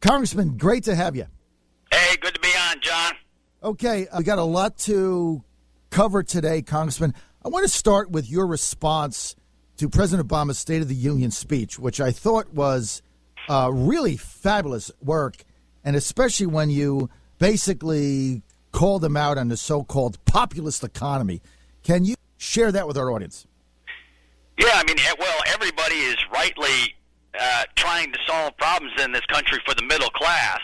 Congressman, great to have you. Hey, good to be on, John. Okay, we got a lot to cover today, Congressman. I want to start with your response to President Obama's State of the Union speech, which I thought was really fabulous work, and especially when you basically called him out on the so-called populist economy. Can you share that with our audience? Yeah, I mean, well, everybody is rightly trying to solve problems in this country for the middle class.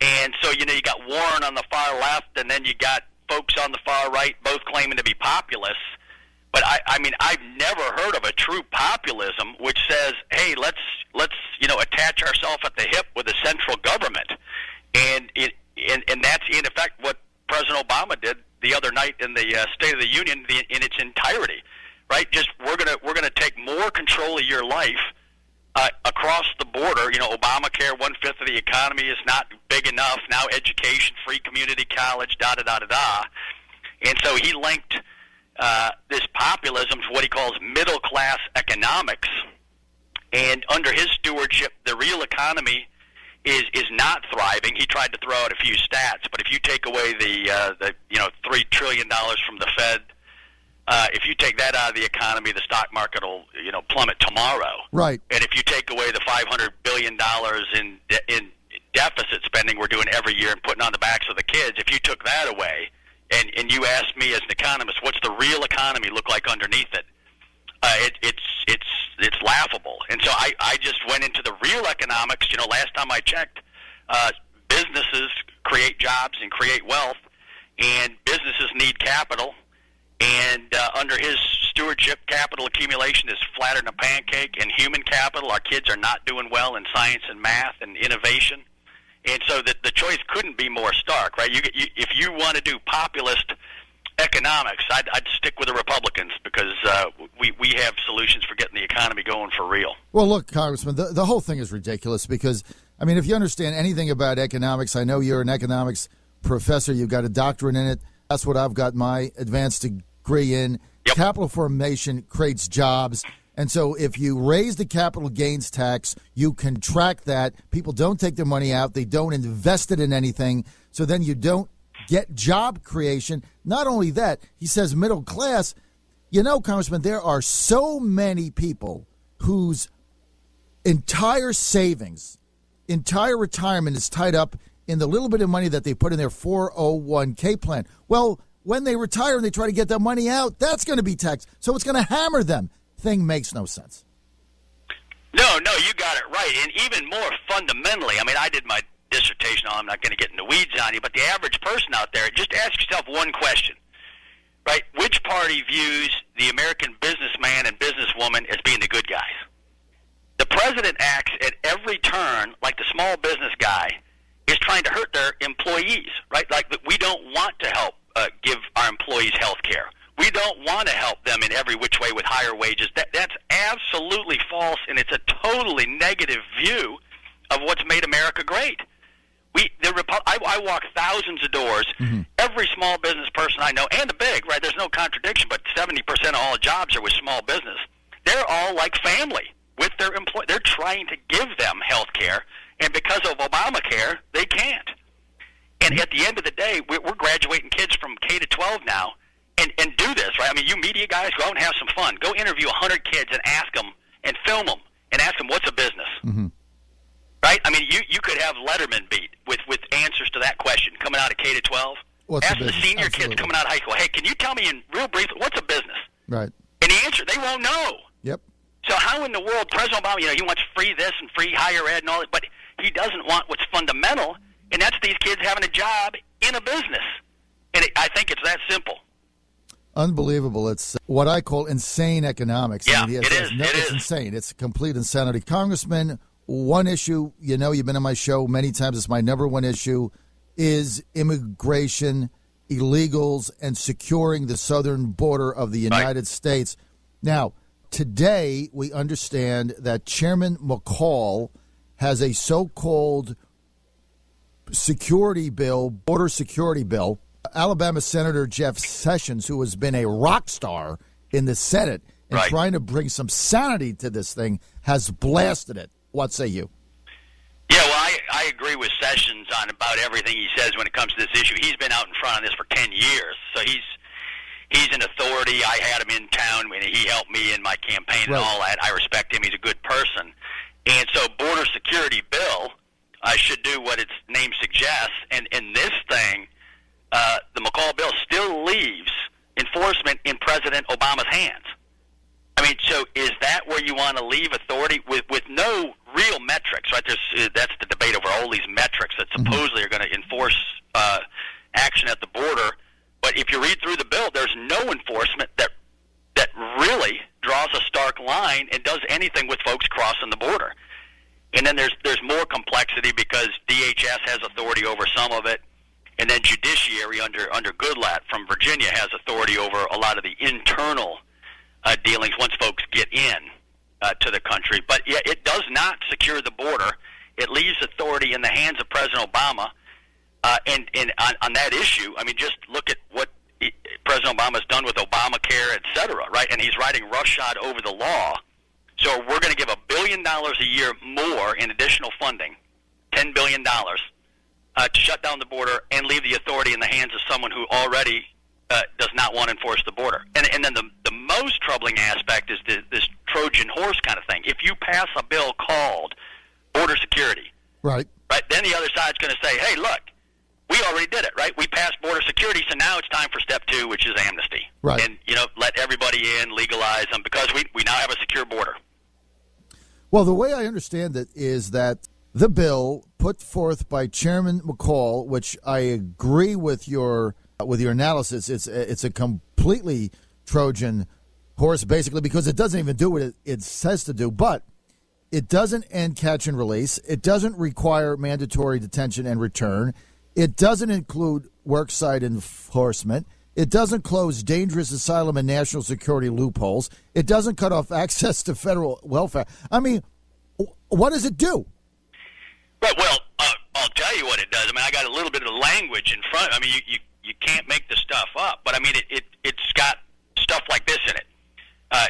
And so, you got Warren on the far left, and then you got folks on the far right, both claiming to be populists. But I mean, I've never heard of a true populism which says, "Hey, let's attach ourselves at the hip with the central government," and that's in effect what President Obama did the other night in the State of the Union in its entirety. Right? Just we're gonna take more control of your life across the border. Obamacare, 1/5 of the economy is not big enough now. Education, free community college, da da da da da, and so he linked this populism to what he calls middle class economics. And under his stewardship, the real economy is not thriving. He tried to throw out a few stats, but if you take away the $3 trillion from the Fed. If you take that out of the economy, the stock market will, plummet tomorrow. Right. And if you take away the $500 billion in deficit spending we're doing every year and putting on the backs of the kids, if you took that away, and you asked me as an economist, what's the real economy look like underneath it? It's laughable. And so I just went into the real economics. Last time I checked, businesses create jobs and create wealth, and businesses need capital. And under his stewardship, capital accumulation is flatter than a pancake. And human capital, our kids are not doing well in science and math and innovation. And so the choice couldn't be more stark, right? If you want to do populist economics, I'd stick with the Republicans because we have solutions for getting the economy going for real. Well, look, Congressman, the whole thing is ridiculous because, I mean, if you understand anything about economics, I know you're an economics professor. You've got a doctorate in it. That's what I've got my advanced degree in. Yep. Capital formation creates jobs. And so if you raise the capital gains tax, you contract that. People don't take their money out. They don't invest it in anything. So then you don't get job creation. Not only that, he says middle class. Congressman, there are so many people whose entire savings, entire retirement is tied up in the little bit of money that they put in their 401k plan. Well, when they retire and they try to get that money out, that's going to be taxed. So it's going to hammer them. Thing makes no sense. No, you got it right. And even more fundamentally, I mean, I did my dissertation on, I'm not going to get in the weeds on you, but the average person out there, just ask yourself one question, right? Which party views the American businessman and businesswoman as being the good guys? The president acts at every turn like the small business guy is trying to hurt their employees, right? Like we don't want to help give our employees health care. We don't want to help them in every which way with higher wages. That's absolutely false, and it's a totally negative view of what's made America great. I walk thousands of doors. Mm-hmm. Every small business person I know, and the big, right? There's no contradiction, but 70% of all jobs are with small business. They're all like family with their employees. They're trying to give them health care, and because of Obamacare, they can't. And at the end of the day, we're graduating kids from K to 12 now. And do this, right? I mean, you media guys, go out and have some fun. Go interview 100 kids and ask them and film them and ask them what's a business, mm-hmm. right? I mean, you could have Letterman beat with answers to that question coming out of K to 12. Ask the senior Absolutely. kids coming out of high school, hey, can you tell me in real brief what's a business? Right. And the answer, they won't know. Yep. So how in the world, President Obama, he wants free this and free higher ed and all that, but he doesn't want what's fundamental, and that's these kids having a job in a business. And I think it's that simple. Unbelievable. It's what I call insane economics. Yeah, I mean, it is. It's insane. It's complete insanity. Congressman, one issue, you've been on my show many times. It's my number one issue is immigration, illegals, and securing the southern border of the United States. Now, today we understand that Chairman McCall has a so-called security bill, border security bill. Alabama Senator Jeff Sessions, who has been a rock star in the Senate and trying to bring some sanity to this thing, has blasted it. What say you? Yeah, well, I agree with Sessions on about everything he says when it comes to this issue. He's been out in front on this for 10 years, so he's an authority. I had him in town when he helped me in my campaign and all that. I respect him. He's a good person. And so border security bill should do what its name suggests. And this thing, the McCall bill, still leaves enforcement in President Obama's hands. I mean, so is that where you want to leave authority with no real metrics, right? That's the debate over all these metrics that supposedly are going to enforce action at the border. But if you read through the bill, there's no enforcement that really draws a stark line and does anything with folks crossing the border. And then there's more complexity because DHS has authority over some of it, and then judiciary under Goodlatte from Virginia has authority over a lot of the internal dealings once folks get in to the country. But yeah, it does not secure the border. It leaves authority in the hands of President Obama. And on that issue, I mean, just look at what President Obama's done with Obamacare, et cetera, right? And he's riding roughshod over the law. So we're going to give $1 billion a year more in additional funding, $10 billion, to shut down the border and leave the authority in the hands of someone who already does not want to enforce the border. And then the most troubling aspect is this Trojan horse kind of thing. If you pass a bill called border security, right, then the other side's going to say, hey, look, we already did it, right? We passed border security, so now it's time for step 2, which is amnesty. Right. And, let everybody in, legalize them, because we now have a secure border. Well, the way I understand it is that the bill put forth by Chairman McCall, which I agree with your analysis, it's a completely Trojan horse, basically, because it doesn't even do what it says to do, but it doesn't end catch and release. It doesn't require mandatory detention and return. It doesn't include worksite enforcement. It doesn't close dangerous asylum and national security loopholes. It doesn't cut off access to federal welfare. I mean, what does it do? Right, well, I'll tell you what it does. I mean, I got a little bit of language in front. I mean, you can't make the stuff up. But, I mean, it's got stuff like this in it.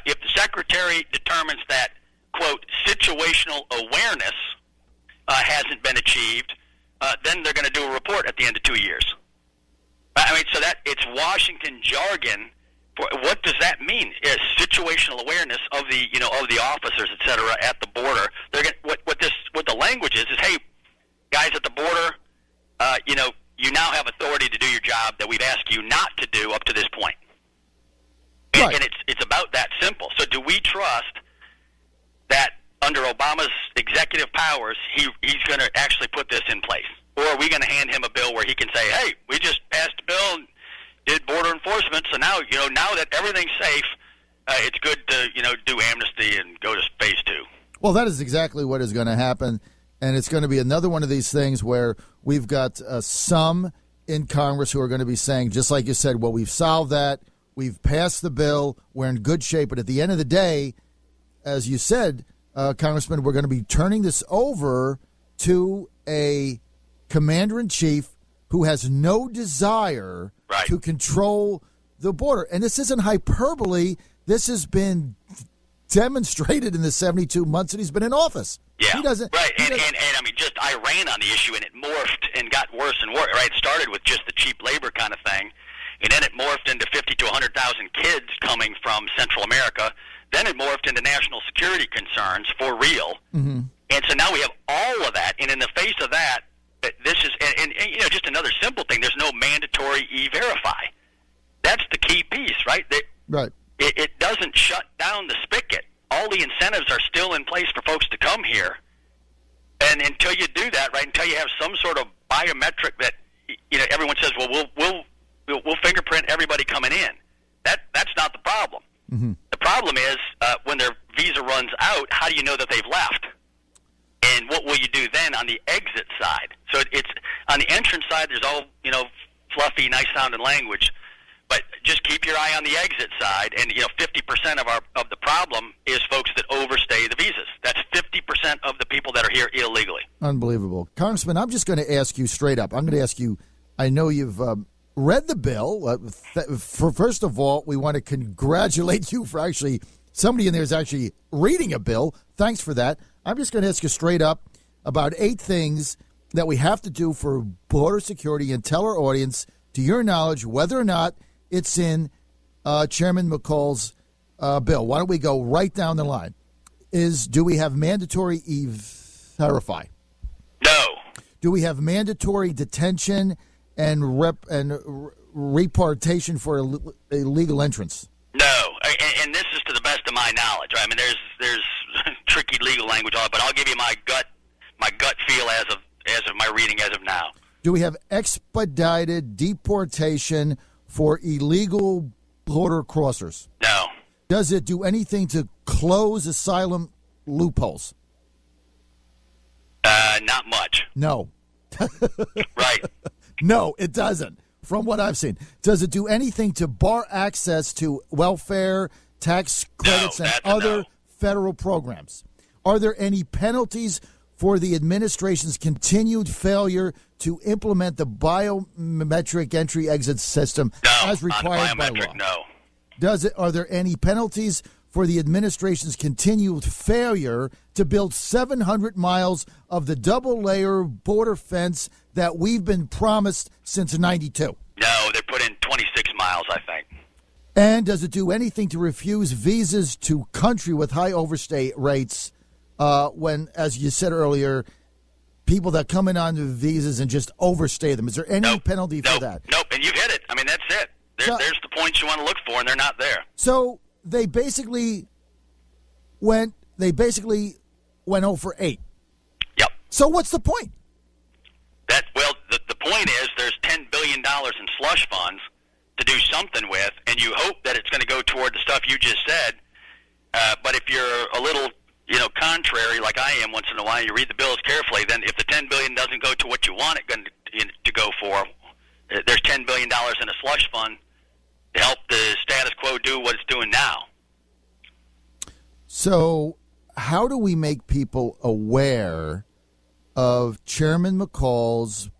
If the Secretary determines that, quote, situational awareness hasn't been achieved, then they're going to do a report at the end of 2 years. I mean, so that it's Washington jargon. For what does that mean? Is situational awareness of the officers, et cetera, at the border. They're going what the language is hey, guys at the border, you now have authority to do your job that we've asked you not to do up to this point. Right. And it's about that simple. So do we trust that under Obama's executive powers, he's going to actually put this in place? Or are we going to hand him a bill where he can say, hey, we just passed a bill and did border enforcement, so now, now that everything's safe, it's good to, do amnesty and go to phase 2. Well, that is exactly what is going to happen, and it's going to be another one of these things where we've got some in Congress who are going to be saying, just like you said, well, we've solved that, we've passed the bill, we're in good shape, but at the end of the day, as you said, Congressman, we're going to be turning this over to a commander-in-chief who has no desire to control the border. And this isn't hyperbole. This has been demonstrated in the 72 months that he's been in office. Yeah, he doesn't, right. And I mean, just I ran on the issue, and it morphed and got worse and worse. Right, it started with just the cheap labor kind of thing, and then it morphed into 50 to 100,000 kids coming from Central America. Then it morphed into national security concerns for real. Mm-hmm. And so now we have all of that, and in the face of that, this is, and just another simple thing, there's no mandatory E-Verify. That's the key piece, right? Right. It doesn't shut down the spigot. All the incentives are still in place for folks to come here. And until you do that, right, until you have some sort of biometric that, everyone says, well, we'll fingerprint everybody coming in. That's not the problem. Mm-hmm. The problem is when their visa runs out, how do you know that they've left? And what will you do then on the exit side? So it's on the entrance side, there's all, fluffy, nice-sounding language. But just keep your eye on the exit side, and 50% of the problem is folks that overstay the visas. That's 50% of the people that are here illegally. Unbelievable. Congressman, I'm just going to ask you straight up. I'm going to ask you, I know you've read the bill. First of all, we want to congratulate you for actually, somebody in there is actually reading a bill. Thanks for that. I'm just going to ask you straight up about 8 things that we have to do for border security, and tell our audience, to your knowledge, whether or not it's in Chairman McCall's bill. Why don't we go right down the line? Do we have mandatory E-Verify? No. Do we have mandatory detention and reportation for illegal entrance? No, and this is to the best of my knowledge. Right? I mean, there's tricky legal language on it, but I'll give you my gut feel as of my reading as of now. Do we have expedited deportation for illegal border crossers? No. Does it do anything to close asylum loopholes? Not much. No. Right. No, it doesn't. From what I've seen, does it do anything to bar access to welfare, tax credits, and other federal programs? Are there any penalties for the administration's continued failure to implement the biometric entry-exit system as required by law? No. Are there any penalties for the administration's continued failure to build 700 miles of the double-layer border fence that we've been promised since '92? No, they put in 26 miles, I think. And does it do anything to refuse visas to country with high overstay rates when, as you said earlier, people that come in on the visas and just overstay them? Is there any penalty for that? Nope, and you've hit it. I mean, that's it. There's the points you want to look for, and they're not there. So they basically went 0 for 8. Yep. So what's the point? The point is there's $10 billion in slush funds to do something with, and you hope that it's going to go toward the stuff you just said. But if you're a little, contrary, like I am once in a while, you read the bills carefully, then if the $10 billion doesn't go to what you want it to go for, there's $10 billion in a slush fund to help the status quo do what it's doing now. So how do we make people aware of Chairman McCall's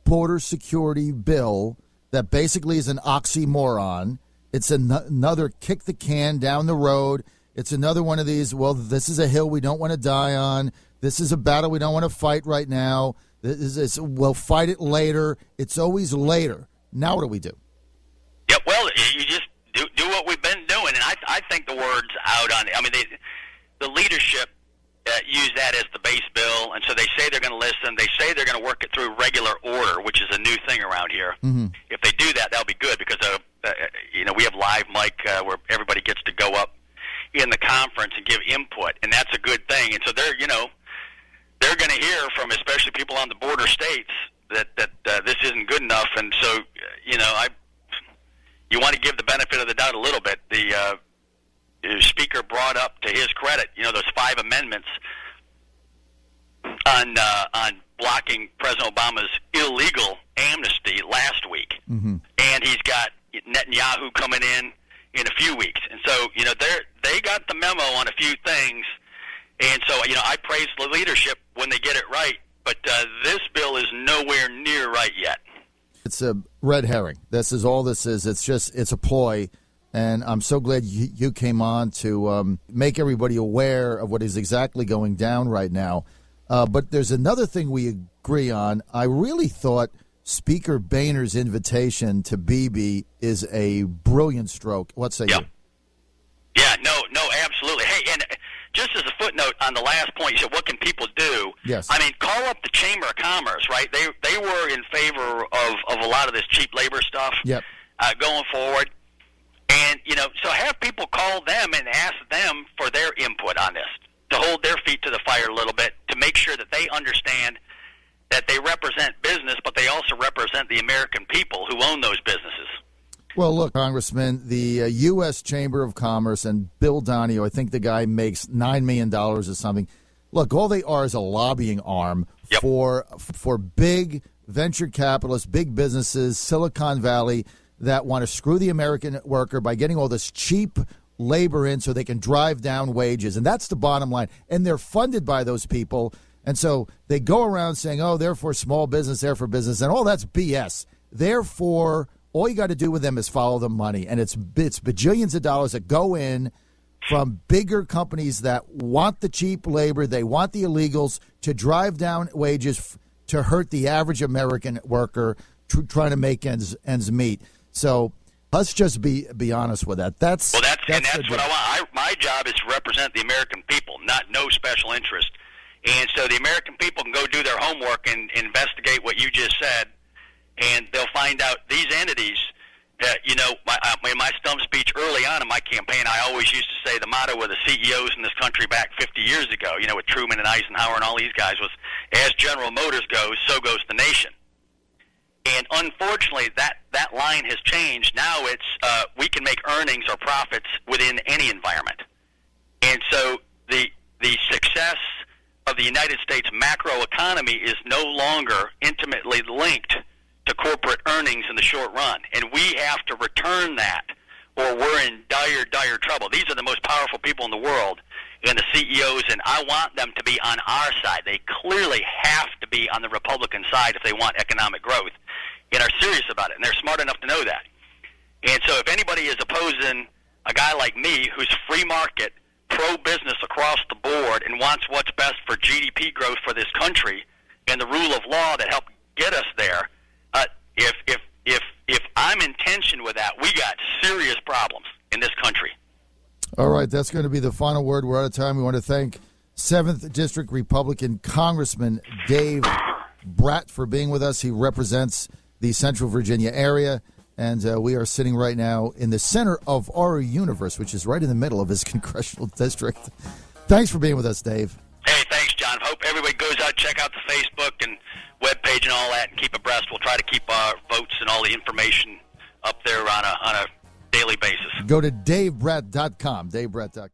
border security bill that basically is an oxymoron? It's another kick the can down the road. It's another one of these, well, this is a hill we don't want to die on. This is a battle we don't want to fight right now. We'll fight it later. It's always later. Now what do we do? Yeah, well, you just do what we've been doing, and I think the word's out on it. I mean, the leadership use that as the base bill, and so they say they're going to listen. They say they're going to work it through regular order, which is a new thing around here. Mm-hmm. If they do that, that'll be good because we have live mic where everybody gets to go up in the conference and give input, and that's a good thing. And so they're going to hear from especially people on the border states that this isn't good enough, and so you want to give the benefit of the doubt a little bit. The speaker brought up, to his credit, those 5 amendments on blocking President Obama's illegal amnesty last week, mm-hmm. and he's got Netanyahu coming in a few weeks, and so they got the memo on a few things, and so I praise the leadership when they get it right, but this bill is nowhere near right yet. It's a red herring. This is all this is. It's a ploy. And I'm so glad you came on to make everybody aware of what is exactly going down right now. But there's another thing we agree on. I really thought Speaker Boehner's invitation to Bibi is a brilliant stroke. What say you? Yeah, no, absolutely. Hey, and just as a footnote on the last point, you said, what can people do? Yes. I mean, call up the Chamber of Commerce, right? They were in favor of a lot of this cheap labor stuff going forward. And, so have people call them and ask them for their input on this, to hold their feet to the fire a little bit, to make sure that they understand that they represent business, but they also represent the American people who own those businesses. Well, look, Congressman, the U.S. Chamber of Commerce and Bill Donahue, I think the guy makes $9 million or something. Look, all they are is a lobbying arm for big venture capitalists, big businesses, Silicon Valley, that want to screw the American worker by getting all this cheap labor in so they can drive down wages. And that's the bottom line. And they're funded by those people. And so they go around saying, oh, they're for small business, they're for business. And all that's BS. Therefore, all you got to do with them is follow the money. And it's bajillions of dollars that go in from bigger companies that want the cheap labor. They want the illegals to drive down wages to hurt the average American worker trying to make ends meet. So let's just be honest with that. That's what I want. My job is to represent the American people, not no special interest. And so the American people can go do their homework and investigate what you just said, and they'll find out these entities. In my stump speech early on in my campaign, I always used to say the motto of the CEOs in this country back 50 years ago, with Truman and Eisenhower and all these guys, was, as General Motors goes, so goes the nation. And unfortunately, that line has changed. Now it's we can make earnings or profits within any environment. And so the success of the United States macroeconomy is no longer intimately linked to corporate earnings in the short run. And we have to return that, or we're in dire, dire trouble. These are the most powerful people in the world, and the CEOs, and I want them to be on our side. They clearly have to be on the Republican side if they want economic growth and are serious about it, and they're smart enough to know that. And so if anybody is opposing a guy like me who's free market, pro-business across the board, and wants what's best for GDP growth for this country and the rule of law that helped get us there, if I'm in tension with that, we got serious problems in this country. All right, that's going to be the final word. We're out of time. We want to thank 7th District Republican Congressman Dave Brat for being with us. He represents the Central Virginia area, and we are sitting right now in the center of our universe, which is right in the middle of his congressional district. Thanks for being with us, Dave. Hey, thanks, John. Hope everybody goes out, check out the Facebook and webpage and all that, and keep abreast. We'll try to keep our votes and all the information up there on a daily basis. Go to DaveBrat.com. DaveBrat.com.